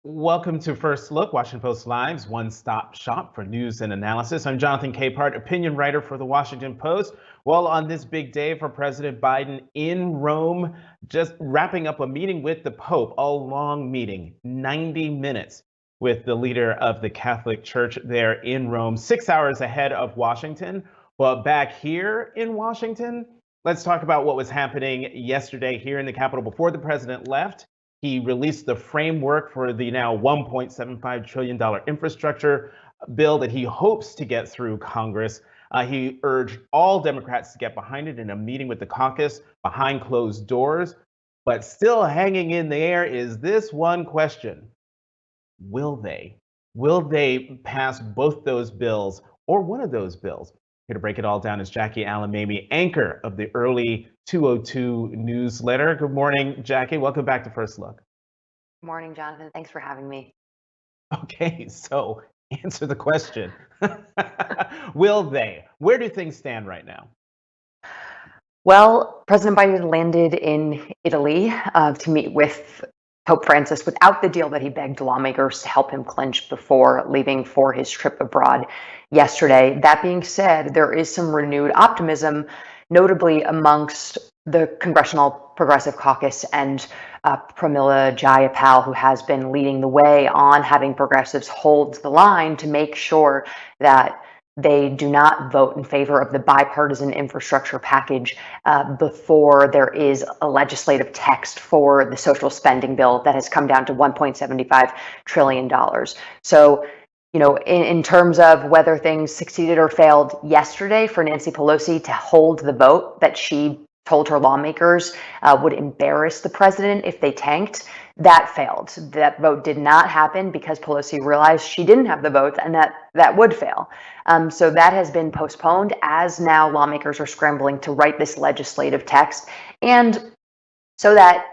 Welcome to First Look, Washington Post Live's one-stop shop for news and analysis. I'm Jonathan Capehart, opinion writer for the Washington Post. Well, on this big day for President Biden in Rome, just wrapping up a meeting with the Pope, a long meeting, 90 minutes with the leader of the Catholic Church there in Rome, 6 hours ahead of Washington. Well, back here in Washington, let's talk about what was happening yesterday here in the Capitol before the president left. He released the framework for the now $1.75 trillion infrastructure bill that he hopes to get through Congress. He urged all Democrats to get behind it in a meeting with the caucus behind closed doors. But still hanging in the air is this one question. Will they? Will they pass both those bills or one of those bills? Here to break it all down is Jackie Alamamy, anchor of the early 202 newsletter. Good morning, Jackie. Welcome back to First Look. Good morning, Jonathan. Thanks for having me. Okay, so answer the question. Will they? Where do things stand right now? Well, President Biden landed in Italy to meet with Pope Francis without the deal that he begged lawmakers to help him clinch before leaving for his trip abroad yesterday. That being said, there is some renewed optimism, notably amongst the Congressional Progressive Caucus and Pramila Jayapal, who has been leading the way on having progressives hold the line to make sure that they do not vote in favor of the bipartisan infrastructure package before there is a legislative text for the social spending bill that has come down to $1.75 trillion. So, in terms of whether things succeeded or failed yesterday for Nancy Pelosi to hold the vote that she told her lawmakers would embarrass the president if they tanked, that failed. That vote did not happen because Pelosi realized she didn't have the votes and that would fail. So that has been postponed as now lawmakers are scrambling to write this legislative text, and so that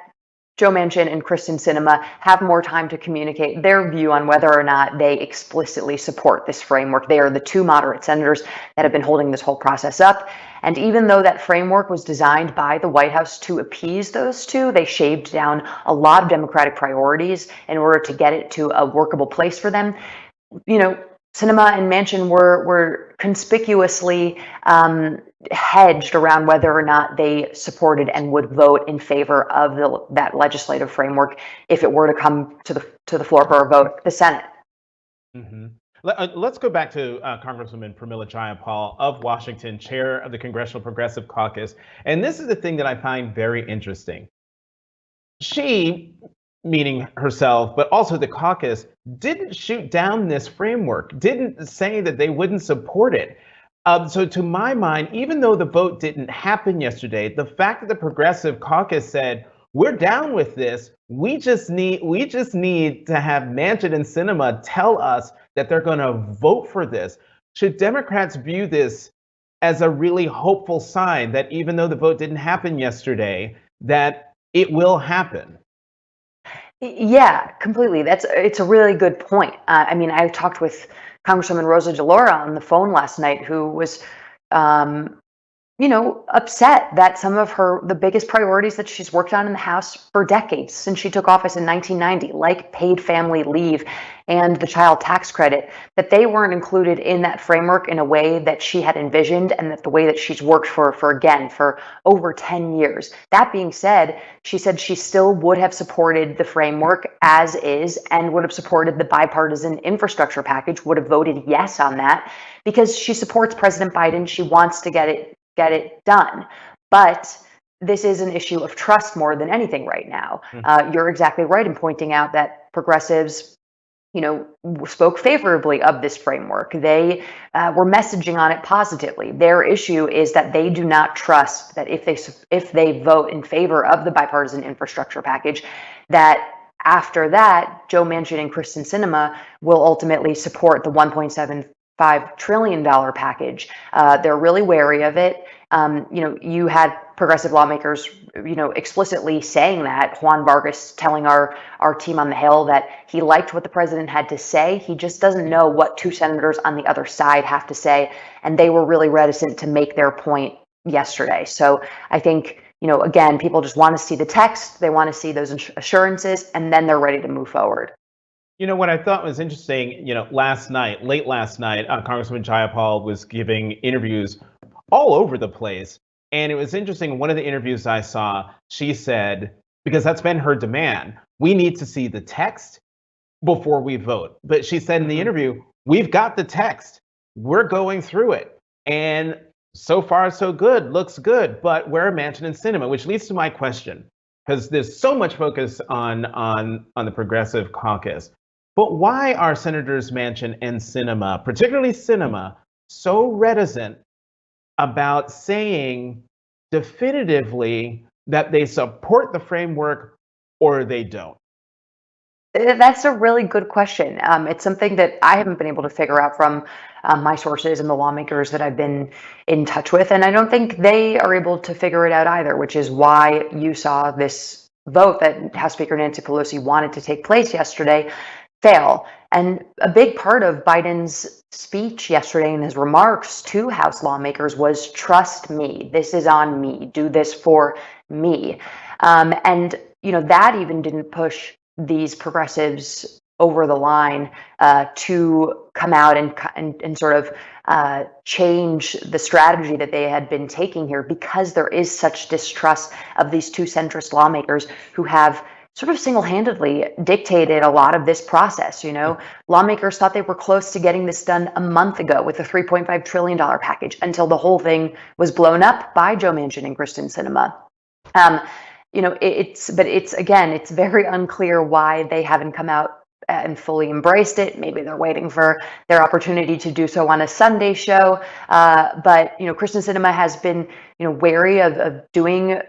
Joe Manchin and Kristen Sinema have more time to communicate their view on whether or not they explicitly support this framework. They are the two moderate senators that have been holding this whole process up. And even though that framework was designed by the White House to appease those two, they shaved down a lot of Democratic priorities in order to get it to a workable place for them. Sinema and Manchin were conspicuously hedged around whether or not they supported and would vote in favor of that legislative framework if it were to come to the floor for a vote, the Senate. Mm-hmm. Let's go back to Congresswoman Pramila Jayapal of Washington, chair of the Congressional Progressive Caucus. And this is the thing that I find very interesting. She, meaning herself, but also the caucus, didn't shoot down this framework, didn't say that they wouldn't support it. So to my mind, even though the vote didn't happen yesterday, the fact that the Progressive Caucus said, we're down with this, we just need to have Manchin and Sinema tell us that they're going to vote for this. Should Democrats view this as a really hopeful sign that even though the vote didn't happen yesterday, that it will happen? Yeah, completely. It's a really good point. I talked with Congresswoman Rosa DeLauro on the phone last night, who was, upset that some of the biggest priorities that she's worked on in the House for decades since she took office in 1990, like paid family leave and the child tax credit, that they weren't included in that framework in a way that she had envisioned and that the way that she's worked for over 10 years. That being said, she said she still would have supported the framework as is and would have supported the bipartisan infrastructure package, would have voted yes on that because she supports President Biden. She wants to get it done. But this is an issue of trust more than anything right now. You're exactly right in pointing out that progressives, spoke favorably of this framework. They were messaging on it positively. Their issue is that they do not trust that if they vote in favor of the bipartisan infrastructure package, that after that, Joe Manchin and Kristen Sinema will ultimately support the $1.75 trillion package. They're really wary of it. You had progressive lawmakers, explicitly saying that. Juan Vargas telling our team on the Hill that he liked what the president had to say. He just doesn't know what two senators on the other side have to say. And they were really reticent to make their point yesterday. So I think, again, people just want to see the text. They want to see those assurances, and then they're ready to move forward. You know, what I thought was interesting, late last night, Congressman Jayapal was giving interviews all over the place. And it was interesting. One of the interviews I saw, she said, because that's been her demand, we need to see the text before we vote. But she said in the interview, we've got the text. We're going through it. And so far, so good, looks good. But where are Manchin and Sinema? Which leads to my question, because there's so much focus on the Progressive Caucus. But why are Senators Manchin and Sinema, particularly Sinema, so reticent about saying definitively that they support the framework or they don't? That's a really good question. It's something that I haven't been able to figure out from my sources and the lawmakers that I've been in touch with. And I don't think they are able to figure it out either, which is why you saw this vote that House Speaker Nancy Pelosi wanted to take place yesterday fail. And a big part of Biden's speech yesterday and his remarks to House lawmakers was, trust me, this is on me, do this for me. And, that even didn't push these progressives over the line to come out and sort of change the strategy that they had been taking here, because there is such distrust of these two centrist lawmakers who have sort of single-handedly dictated a lot of this process. Lawmakers thought they were close to getting this done a month ago with the $3.5 trillion package, until the whole thing was blown up by Joe Manchin and Kristen Sinema. It's very unclear why they haven't come out and fully embraced it. Maybe they're waiting for their opportunity to do so on a Sunday show. But Kristen Sinema has been, wary of doing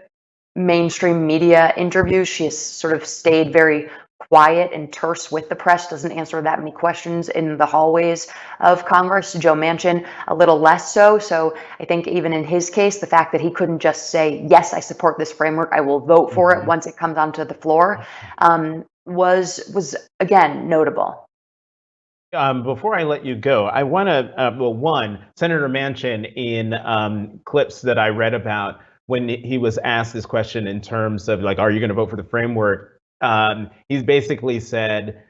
mainstream media interviews. She has sort of stayed very quiet and terse with the press, doesn't answer that many questions in the hallways of Congress. Joe Manchin, a little less so. So I think even in his case, the fact that he couldn't just say, yes, I support this framework, I will vote for it once it comes onto the floor, was again, notable. Before I let you go, I want to, Senator Manchin, in clips that I read about, when he was asked this question in terms of are you going to vote for the framework? He's basically said,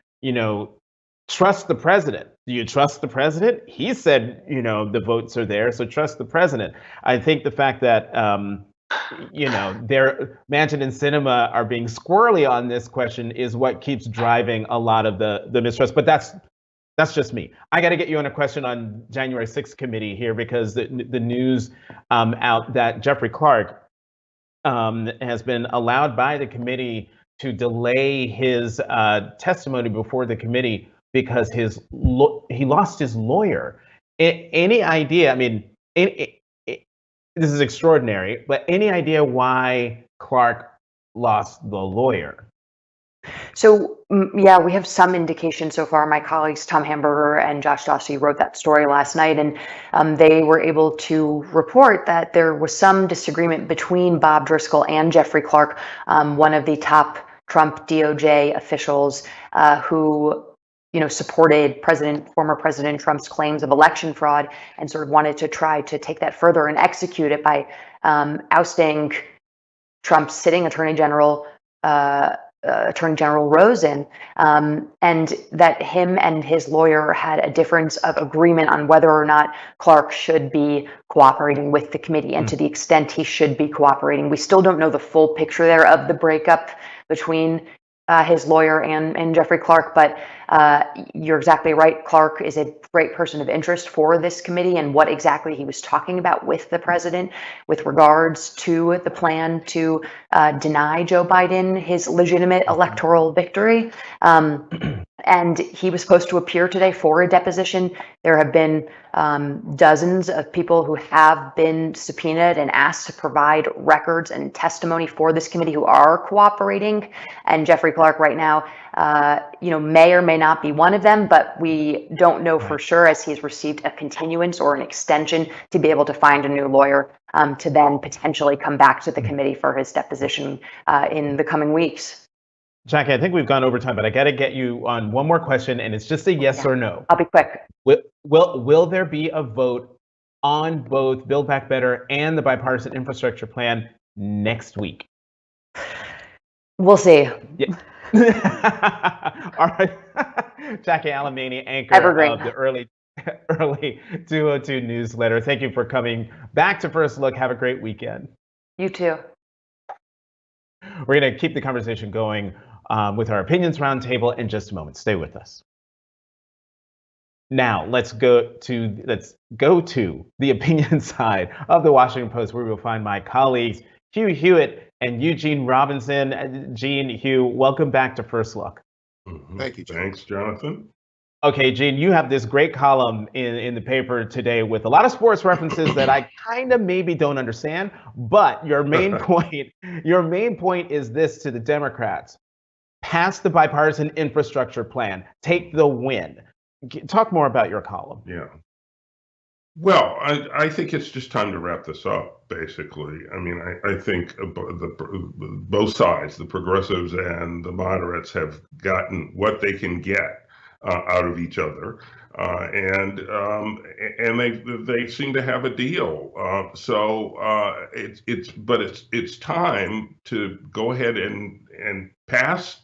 trust the president. Do you trust the president? He said, the votes are there, so trust the president. I think the fact that, Manchin and Sinema are being squirrely on this question is what keeps driving a lot of the mistrust. But that's just me. I got to get you on a question on January 6th committee here, because the news out that Jeffrey Clark has been allowed by the committee to delay his testimony before the committee because he lost his lawyer. Any idea? I mean, this is extraordinary, but any idea why Clark lost the lawyer? So, yeah, we have some indication so far. My colleagues Tom Hamburger and Josh Dawsey wrote that story last night, and they were able to report that there was some disagreement between Bob Driscoll and Jeffrey Clark, one of the top Trump DOJ officials who supported former President Trump's claims of election fraud, and sort of wanted to try to take that further and execute it by ousting Trump's sitting Attorney General Rosen, and that him and his lawyer had a difference of agreement on whether or not Clark should be cooperating with the committee, and to the extent he should be cooperating. We still don't know the full picture there of the breakup between his lawyer and Jeffrey Clark, but you're exactly right. Clark is a great person of interest for this committee, and what exactly he was talking about with the president with regards to the plan to deny Joe Biden his legitimate electoral victory. And he was supposed to appear today for a deposition. There have been dozens of people who have been subpoenaed and asked to provide records and testimony for this committee who are cooperating. And Jeffrey Clark right now, may or may not be one of them, but we don't know for sure, as he's received a continuance or an extension to be able to find a new lawyer to then potentially come back to the committee for his deposition in the coming weeks. Jackie, I think we've gone over time, but I got to get you on one more question, and it's just a yes or no. I'll be quick. Will there be a vote on both Build Back Better and the bipartisan infrastructure plan next week? We'll see. Yeah. All right. Jackie Alamany, anchor Evergreen. of the early 202 newsletter. Thank you for coming back to First Look. Have a great weekend. You too. We're going to keep the conversation going with our opinions roundtable in just a moment. Stay with us. Now let's go to the opinion side of the Washington Post, where we'll find my colleagues Hugh Hewitt and Eugene Robinson. Gene, Hugh, welcome back to First Look. Thank you, Thanks, Jonathan. Okay, Gene, you have this great column in the paper today with a lot of sports references that I kind of maybe don't understand, but your main point is this to the Democrats: pass the bipartisan infrastructure plan, take the win. Talk more about your column. Yeah. Well, I think it's just time to wrap this up, basically. I mean, I think both sides, the progressives and the moderates, have gotten what they can get out of each other, and they seem to have a deal. It's time to go ahead and pass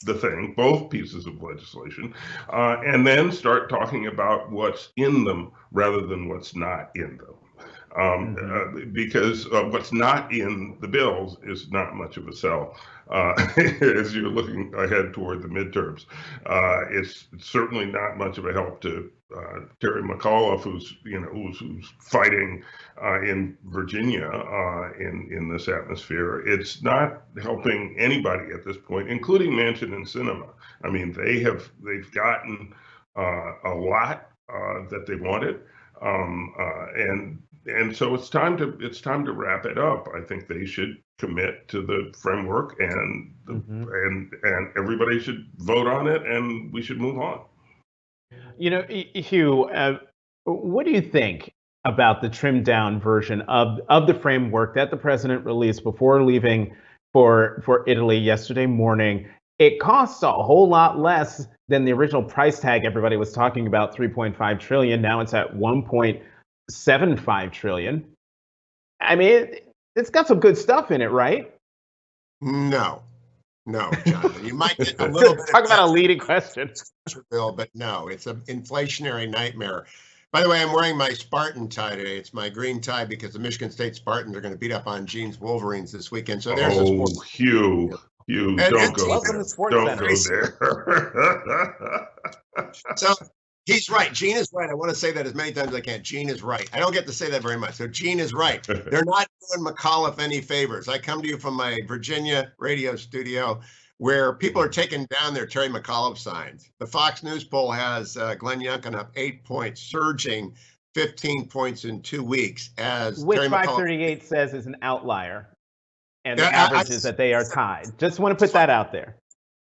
the thing, both pieces of legislation, and then start talking about what's in them rather than what's not in them. Because what's not in the bills is not much of a sell as you're looking ahead toward the midterms. It's certainly not much of a help to Terry McAuliffe, who's fighting in Virginia in this atmosphere. It's not helping anybody at this point, including Manchin and Sinema. I mean, they've gotten a lot that they wanted, and so it's time to wrap it up. I think they should commit to the framework, and everybody should vote on it, and we should move on. Hugh, what do you think about the trimmed down version of the framework that the president released before leaving for Italy yesterday morning? It costs a whole lot less than the original price tag everybody was talking about, $3.5 trillion. Now it's at $1.75 trillion. I mean, it's got some good stuff in it, right? No, Jonathan. You might get a little bit. Talk about a leading question. Bill, but no, it's an inflationary nightmare. By the way, I'm wearing my Spartan tie today. It's my green tie because the Michigan State Spartans are going to beat up on Gene's Wolverines this weekend. So there's Hugh, don't go there. Don't go there. So he's right. Gene is right. I want to say that as many times as I can. Gene is right. I don't get to say that very much. So Gene is right. They're not doing McAuliffe any favors. I come to you from my Virginia radio studio where people are taking down their Terry McAuliffe signs. The Fox News poll has Glenn Youngkin up 8 points, surging 15 points in 2 weeks. Which 538 says is an outlier. And the average is that they are tied. Just want to put that out there.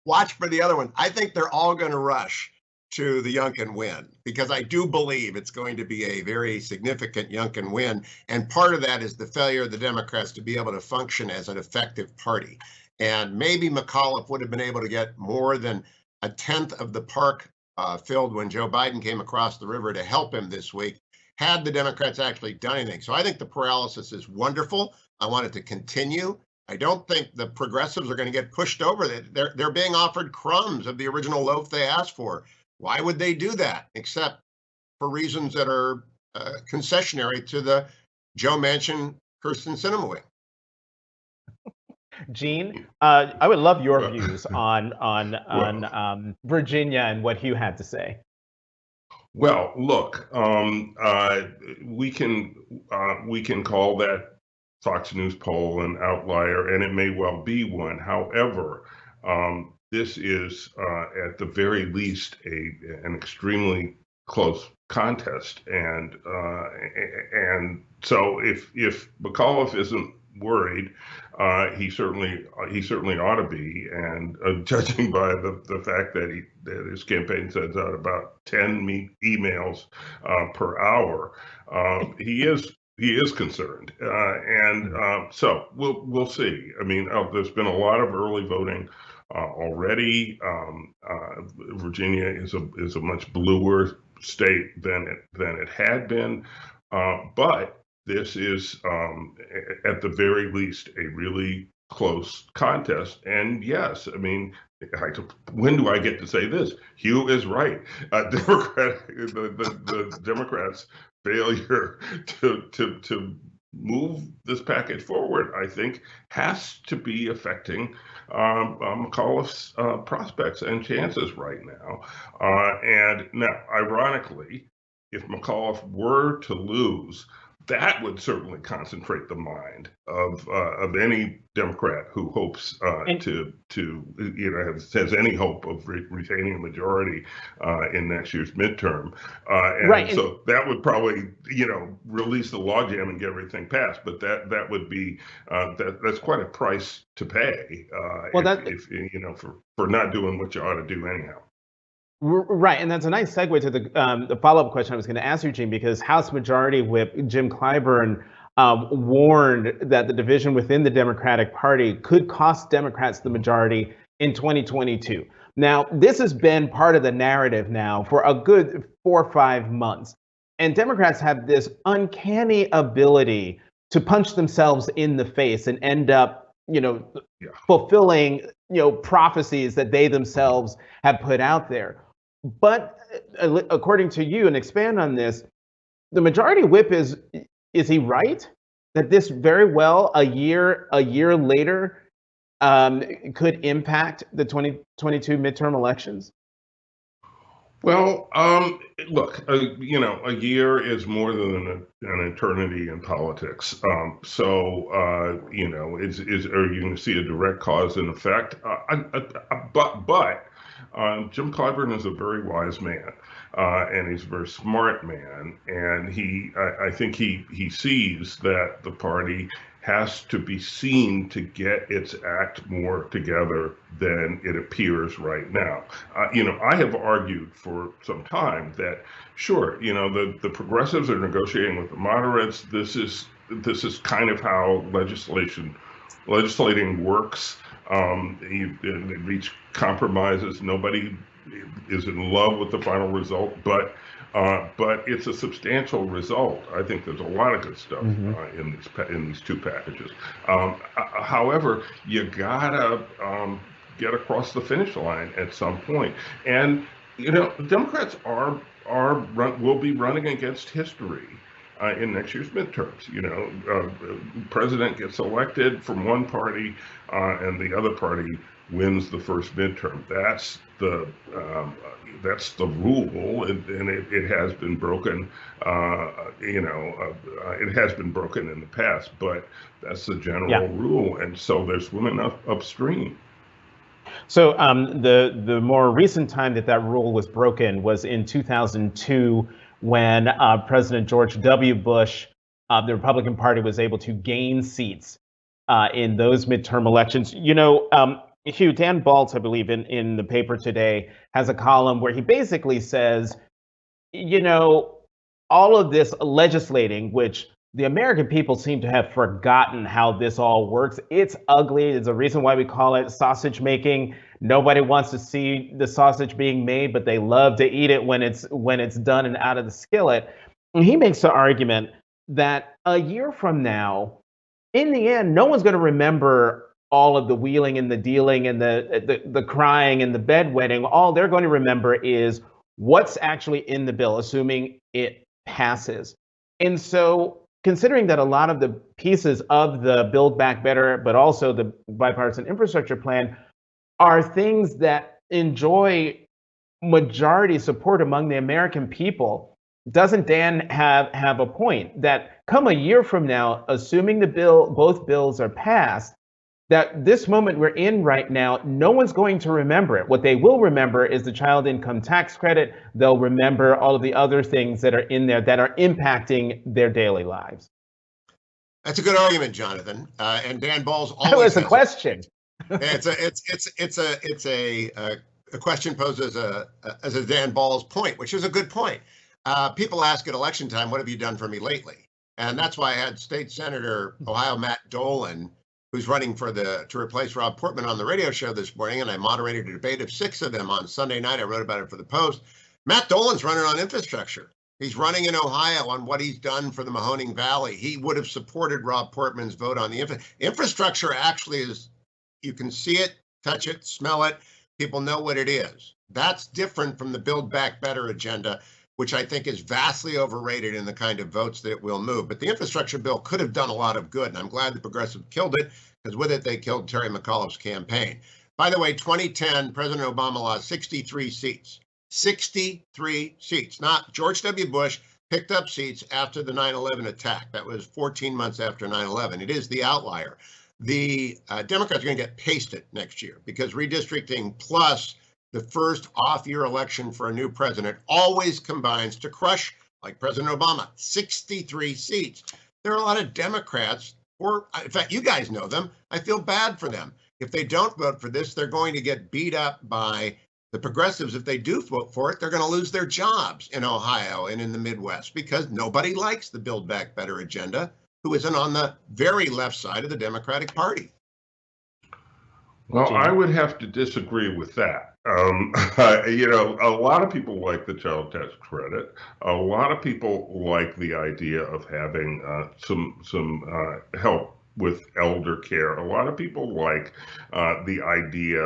Watch for the other one. I think they're all going to rush to the Youngkin win, because I do believe it's going to be a very significant Youngkin win. And part of that is the failure of the Democrats to be able to function as an effective party. And maybe McAuliffe would have been able to get more than a tenth of the park filled when Joe Biden came across the river to help him this week, had the Democrats actually done anything. So I think the paralysis is wonderful. I want it to continue. I don't think the progressives are going to get pushed over. They're being offered crumbs of the original loaf they asked for. Why would they do that except for reasons that are concessionary to the Joe Manchin, Kirsten Sinema wing? Gene, I would love your views on Virginia and what Hugh had to say. Well, look, we can call that Fox News poll an outlier, and it may well be one. However, this is at the very least an extremely close contest, and so if McAuliffe isn't worried, he certainly ought to be. And judging by the fact that his campaign sends out about 10 emails per hour, he is concerned, so we'll see. I mean, there's been a lot of early voting already. Virginia is a much bluer state than it had been, but this is at the very least a really close contest. And yes, I mean, when do I get to say this? Hugh is right. The Democrats' failure to move this package forward, I think, has to be affecting McAuliffe's prospects and chances right now. And now, ironically, if McAuliffe were to lose, that would certainly concentrate the mind of any Democrat who hopes has any hope of retaining a majority in next year's midterm. So that would probably release the logjam and get everything passed. But that would be that's quite a price to pay for not doing what you ought to do anyhow. Right, and that's a nice segue to the follow-up question I was going to ask you, Gene, because House Majority Whip Jim Clyburn warned that the division within the Democratic Party could cost Democrats the majority in 2022. Now, this has been part of the narrative now for a good 4 or 5 months, and Democrats have this uncanny ability to punch themselves in the face and end up, fulfilling, prophecies that they themselves have put out there. But according to you, and expand on this, the majority whip is he right that this very well a year later could impact the 2022 midterm elections? Well, look, a year is more than an eternity in politics. Are you going to see a direct cause and effect? But Jim Clyburn is a very wise man, and he's a very smart man, and I think he sees that the party has to be seen to get its act more together than it appears right now. I have argued for some time that, sure, the progressives are negotiating with the moderates. This is kind of how legislating works. They reach compromises. Nobody is in love with the final result, but it's a substantial result. I think there's a lot of good stuff in these two packages. However, you gotta get across the finish line at some point, and Democrats will be running against history in next year's midterms. President gets elected from one party, and the other party wins the first midterm. That's the rule, and it has been broken. It has been broken in the past, but that's the general rule, and so there's women upstream. So the more recent time that rule was broken was in 2002, when President George W. Bush, the Republican Party, was able to gain seats in those midterm elections. Hugh, Dan Baltz, I believe, in the paper today, has a column where he basically says, all of this legislating, which the American people seem to have forgotten how this all works. It's ugly. There's a reason why we call it sausage making. Nobody wants to see the sausage being made, but they love to eat it when it's done and out of the skillet. And he makes the argument that a year from now, in the end, no one's going to remember all of the wheeling and the dealing and the crying and the bedwetting. All they're going to remember is what's actually in the bill, assuming it passes. And so, considering that a lot of the pieces of the Build Back Better, but also the bipartisan infrastructure plan, are things that enjoy majority support among the American people, doesn't Dan have a point that come a year from now, assuming both bills are passed, that this moment we're in right now, no one's going to remember it. What they will remember is the child income tax credit. They'll remember all of the other things that are in there that are impacting their daily lives. That's a good argument, Jonathan. And Dan Balls always. That was a question. It's a question posed as a Dan Balls point, which is a good point. People ask at election time, "What have you done for me lately?" And that's why I had State Senator Ohio Matt Dolan, who's running to replace Rob Portman, on the radio show this morning, and I moderated a debate of 6 of them on Sunday night. I wrote about it for the Post. Matt Dolan's running on infrastructure. He's running in Ohio on what he's done for the Mahoning Valley. He would have supported Rob Portman's vote on the infrastructure. Actually, is, you can see it, touch it, smell it. People know what it is. That's different from the Build Back Better agenda, which I think is vastly overrated in the kind of votes that it will move. But the infrastructure bill could have done a lot of good, and I'm glad the progressives killed it, because with it, they killed Terry McAuliffe's campaign. By the way, 2010, President Obama lost 63 seats. 63 seats. Not George W. Bush picked up seats after the 9/11 attack. That was 14 months after 9/11. It is the outlier. The Democrats are going to get pasted next year because redistricting plus the first off-year election for a new president always combines to crush, like President Obama, 63 seats. There are a lot of Democrats, or in fact, you guys know them. I feel bad for them. If they don't vote for this, they're going to get beat up by the progressives. If they do vote for it, they're going to lose their jobs in Ohio and in the Midwest because nobody likes the Build Back Better agenda who isn't on the very left side of the Democratic Party. Well, I would have to disagree with that. A lot of people like the child tax credit. A lot of people like the idea of having some help with elder care. A lot of people like the idea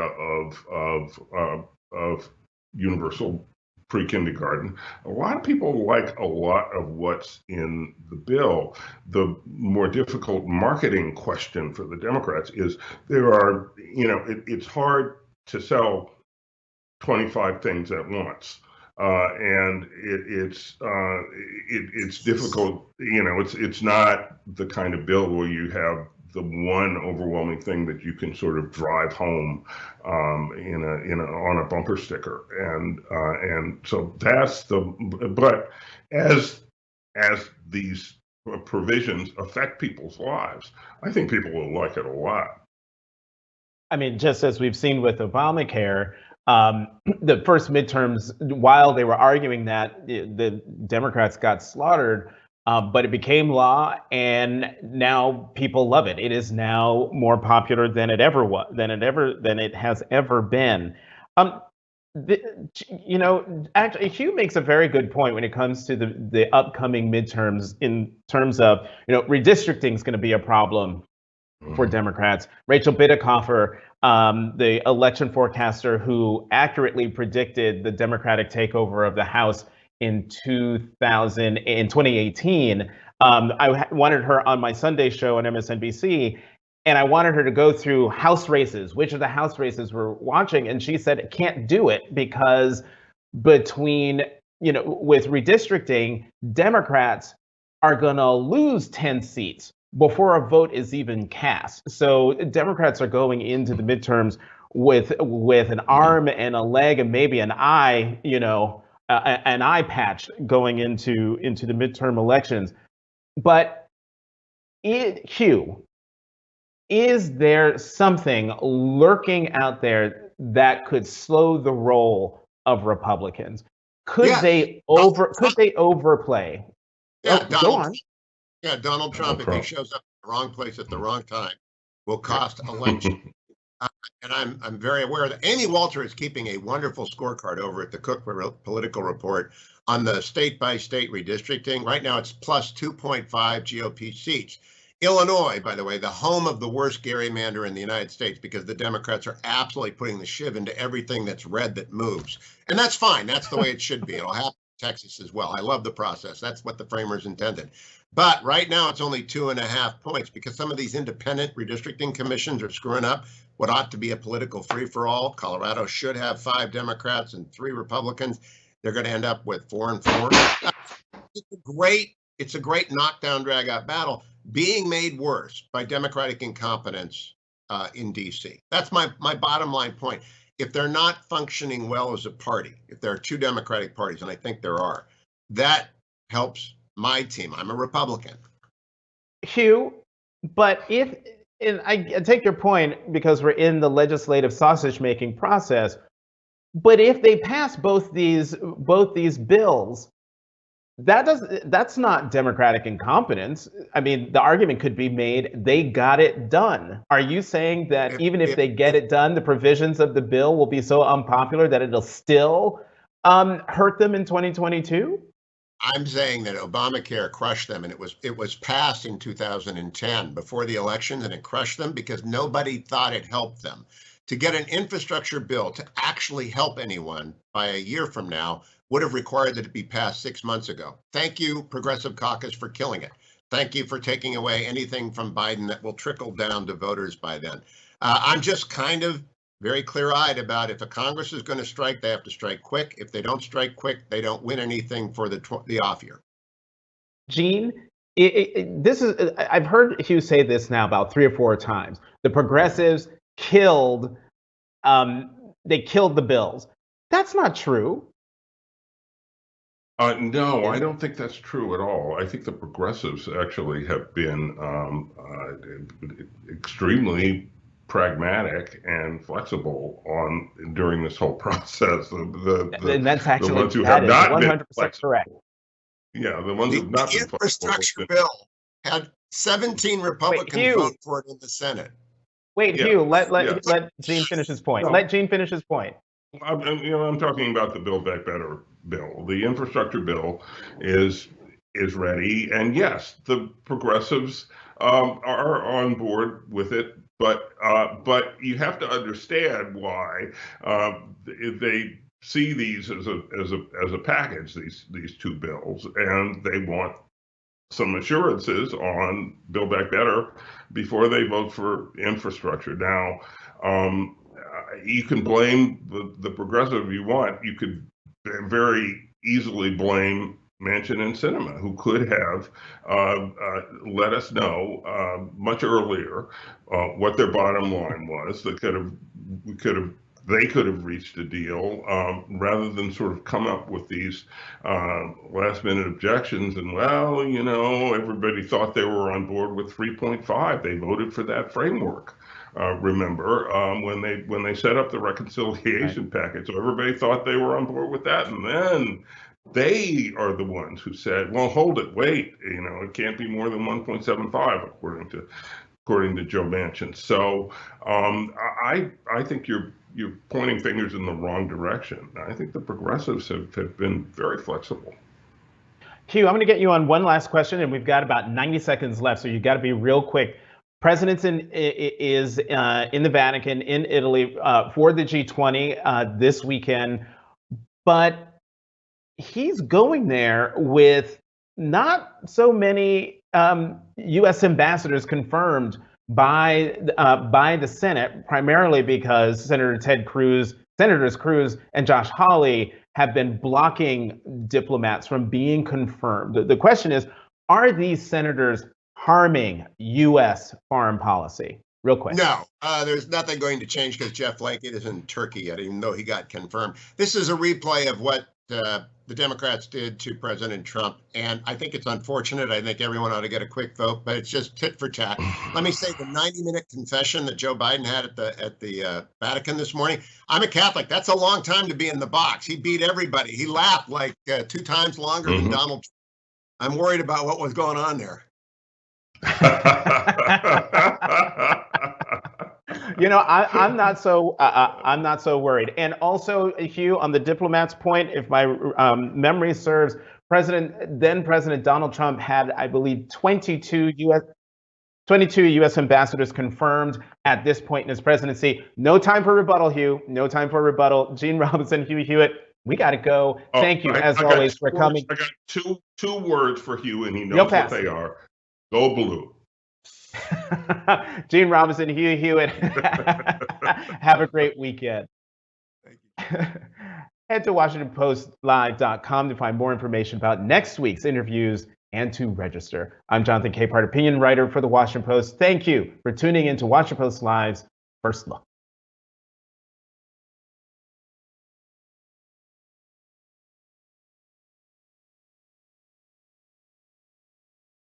of universal pre-kindergarten. A lot of people like a lot of what's in the bill. The more difficult marketing question for the Democrats is it's hard to sell 25 things at once. And it's difficult. It's not the kind of bill where you have the one overwhelming thing that you can sort of drive home on a bumper sticker, and so that's but as these provisions affect people's lives, I think people will like it a lot. I mean, just as we've seen with Obamacare, the first midterms, while they were arguing that, the Democrats got slaughtered. But it became law, and now people love it. It is now more popular than it ever was, than it has ever been. Actually, Hugh makes a very good point when it comes to the upcoming midterms in terms of, redistricting is going to be a problem for Democrats. Rachel Bitecofer, the election forecaster who accurately predicted the Democratic takeover of the House in 2018, I wanted her on my Sunday show on MSNBC, and I wanted her to go through House races, which of the House races we're watching, and she said can't do it because with redistricting, Democrats are gonna lose 10 seats before a vote is even cast. So Democrats are going into the midterms with an arm and a leg and maybe an eye, an eye patch going into the midterm elections. But Hugh, is there something lurking out there that could slow the roll of Republicans? Could they overplay? Yeah, Go on. Yeah, Donald Trump, if he shows up in the wrong place at the wrong time, will cost election. And I'm very aware that Amy Walter is keeping a wonderful scorecard over at the Cook Political Report on the state-by-state redistricting. Right now, it's plus 2.5 GOP seats. Illinois, by the way, the home of the worst gerrymander in the United States, because the Democrats are absolutely putting the shiv into everything that's red that moves. And that's fine. That's the way it should be. It'll happen in Texas as well. I love the process. That's what the framers intended. But right now, it's only 2.5 points because some of these independent redistricting commissions are screwing up what ought to be a political free-for-all. Colorado should have 5 Democrats and 3 Republicans. They're going to end up with 4 and 4. It's a great knockdown, drag-out battle being made worse by Democratic incompetence in D.C. That's my bottom line point. If they're not functioning well as a party, if there are 2 Democratic parties, and I think there are, that helps my team. I'm a Republican. Hugh, but I take your point because we're in the legislative sausage making process, but if they pass both these bills, that's not Democratic incompetence. I mean, the argument could be made they got it done. Are you saying that even if they get it done, the provisions of the bill will be so unpopular that it'll still hurt them in 2022? I'm saying that Obamacare crushed them, and it was passed in 2010 before the elections, and it crushed them because nobody thought it helped them. to get an infrastructure bill to actually help anyone by a year from now would have required that it be passed 6 months ago. Thank you, Progressive Caucus, for killing it. Thank you for taking away anything from Biden that will trickle down to voters by then. I'm just kind of very clear-eyed about if a Congress is going to strike, they have to strike quick. If they don't strike quick, they don't win anything for the off year. Gene, this is, I've heard Hugh say this now about 3 or 4 times. The progressives killed, they killed the bills. That's not true. No, I don't think that's true at all. I think the progressives actually have been extremely pragmatic and flexible during this whole process. And that's actually, the ones who have not 100% correct. Yeah, the ones who have not been flexible. The infrastructure bill had 17 Republicans vote for it in the Senate. Wait, yeah. Hugh, let Gene finish his point. No. Let Gene finish his point. I'm talking about the Build Back Better bill. The infrastructure bill is ready, and yes, the progressives are on board with it. But you have to understand why they see these as a package. These 2 bills, and they want some assurances on Build Back Better before they vote for infrastructure. Now, you can blame the progressive if you want. You could very easily blame Manchin and Sinema, who could have let us know much earlier what their bottom line was. They could have reached a deal rather than sort of come up with these last minute objections. And well, everybody thought they were on board with 3.5. They voted for that framework. Remember when they set up the reconciliation package, so everybody thought they were on board with that, and then they are the ones who said, well, hold it, wait, it can't be more than 1.75 according to Joe Manchin. So I think you're pointing fingers in the wrong direction. I think the progressives have been very flexible. Hugh, I'm going to get you on one last question, and we've got about 90 seconds left, so you got to be real quick. President is in the Vatican, in Italy, for the G20 this weekend, but he's going there with not so many U.S. ambassadors confirmed by the Senate, primarily because Senators Cruz and Josh Hawley have been blocking diplomats from being confirmed. The question is, are these senators harming U.S. foreign policy? Real quick. No, there's nothing going to change because Jeff Flake is in Turkey yet, even though he got confirmed. This is a replay of what the Democrats did to President Trump, and I think it's unfortunate. I think everyone ought to get a quick vote, but it's just tit for tat. Let me say the 90-minute confession that Joe Biden had at the Vatican this morning. I'm a Catholic. That's a long time to be in the box. He beat everybody. He laughed like 2 times longer than Donald Trump. I'm worried about what was going on there. I'm not so worried. And also, Hugh, on the diplomats' point, if my memory serves, then President Donald Trump had, I believe, 22 U.S. ambassadors confirmed at this point in his presidency. No time for rebuttal, Hugh. No time for rebuttal. Gene Robinson, Hugh Hewitt, we got to go. Thank you, as always, for coming. I got two words for Hugh, and he knows what they are. Go blue. Gene Robinson, Hugh Hewitt. Have a great weekend. Thank you. Head to WashingtonPostLive.com to find more information about next week's interviews and to register. I'm Jonathan Capehart, opinion writer for the Washington Post. Thank you for tuning in to Washington Post Live's First Look.